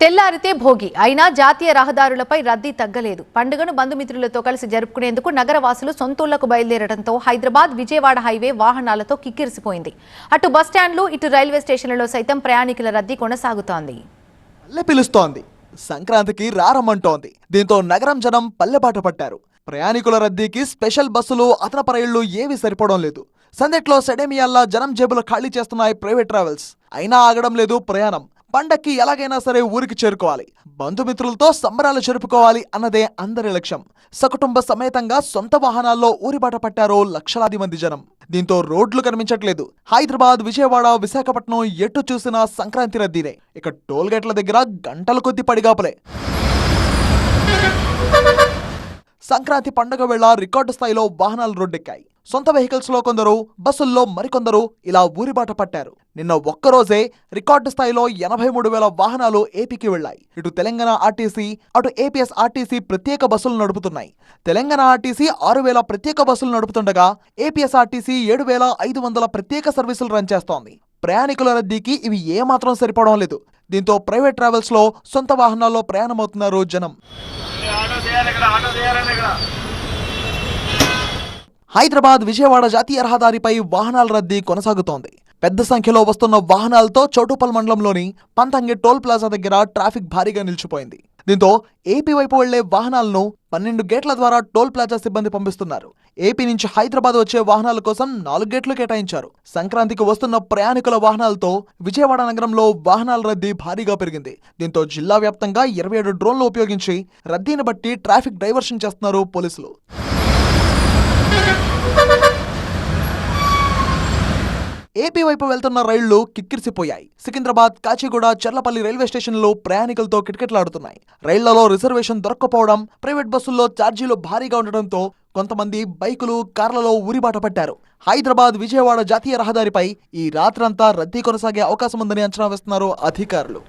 తెల్లారితే భోగి అయినా జాతీయ రహదారులపై రద్దీ తగ్గలేదు. పండుగను బంధుమిత్రులతో కలిసి జరుపుకునేందుకు నగరవాసులు సొంతూళ్లకు బయలుదేరడంతో హైదరాబాద్ విజయవాడ హైవే వాహనాలతో కిక్కిరిసిపోయింది. అటు బస్టాండ్లు ఇటు రైల్వే స్టేషన్లలో సైతం ప్రయాణికుల రద్దీ కొనసాగుతోంది. పల్లె పిలుస్తోంది, సంక్రాంతికి రారమ్మంటోంది. దీంతో నగరం జనం పల్లెబాట పట్టారు. ప్రయాణికుల రద్దీకి స్పెషల్ బస్సులు అదనపు రైళ్లు ఏవీ సరిపోవడం లేదు. సందెట్లో సెడేమియాల్లా జనం జేబులు ఖాళీ చేస్తున్నాయి ప్రైవేట్ ట్రావెల్స్. అయినా ఆగడం లేదు ప్రయాణం. పండక్కి ఎలాగైనా సరే ఊరికి చేరుకోవాలి, బంధుమిత్రులతో సంబరాలు జరుపుకోవాలి అన్నదే అందరి లక్ష్యం. సకుటుంబ సమేతంగా సొంత వాహనాల్లో ఊరిబాట పట్టారు లక్షలాది మంది జనం. దీంతో రోడ్లు కనిపించట్లేదు. హైదరాబాద్, విజయవాడ, విశాఖపట్నం ఎటు చూసినా సంక్రాంతి రద్దీనే. ఇక టోల్గేట్ల దగ్గర గంటల కొద్ది పడిగాపులే. సంక్రాంతి పండుగ వేళ రికార్డు స్థాయిలో వాహనాలు రోడ్డెక్కాయి. సొంత వెహికల్స్ లో కొందరు, బస్సుల్లో మరికొందరు ఇలా ఊరిబాట పట్టారు. నిన్న ఒక్కరోజే రికార్డు స్థాయిలో 83,000 వాహనాలు ఏపీకి వెళ్లాయి. ఇటు తెలంగాణ ఆర్టీసీ, అటు ఏపీఎస్ ఆర్టీసీ ప్రత్యేక బస్సులు నడుపుతున్నాయి. తెలంగాణ ఆర్టీసీ 6,000 ప్రత్యేక బస్సులు నడుపుతుండగా ఏపీఎస్ ఆర్టీసీ 7,500 ప్రత్యేక సర్వీసులు రన్ చేస్తోంది. ప్రయాణికుల రద్దీకి ఇవి ఏమాత్రం సరిపోవడం లేదు. దీంతో ప్రైవేట్ ట్రావెల్స్ లో సొంత వాహనాల్లో ప్రయాణమవుతున్నారు జనం. హైదరాబాద్, విజయవాడ జాతీయ రహదారిపై వాహనాల రద్దీ కొనసాగుతోంది. పెద్ద సంఖ్యలో వస్తున్న వాహనాలతో చౌటుప్పల్ మండలంలోని పంతంగి టోల్ ప్లాజా దగ్గర ట్రాఫిక్ భారీగా నిలిచిపోయింది. దీంతో ఏపీ వైపు వెళ్లే వాహనాలను 12 గేట్ల ద్వారా టోల్ ప్లాజా సిబ్బంది పంపిస్తున్నారు. ఏపీ నుంచి హైదరాబాద్ వచ్చే వాహనాల కోసం 4 గేట్లు కేటాయించారు. సంక్రాంతికి వస్తున్న ప్రయాణికుల వాహనాలతో విజయవాడ నగరంలో వాహనాల రద్దీ భారీగా పెరిగింది. దీంతో జిల్లా వ్యాప్తంగా 27 డ్రోన్లు ఉపయోగించి రద్దీని బట్టి ట్రాఫిక్ డైవర్షన్ చేస్తున్నారు పోలీసులు. ఏపీ వైపు వెళ్తున్న రైళ్లు కిక్కిరిసిపోయాయి. సికింద్రాబాద్, కాచిగూడ, చర్లపల్లి రైల్వే స్టేషన్లు ప్రయాణికులతో కిటకిటలాడుతున్నాయి. రైళ్లలో రిజర్వేషన్ దొరక్కపోవడం, ప్రైవేట్ బస్సుల్లో ఛార్జీలు భారీగా ఉండడంతో కొంతమంది బైకులు, కార్లలో ఊరిబాట పట్టారు. హైదరాబాద్, విజయవాడ జాతీయ రహదారిపై ఈ రాత్రంతా రద్దీ కొనసాగే అవకాశం ఉందని అంచనా వేస్తున్నారు అధికారులు.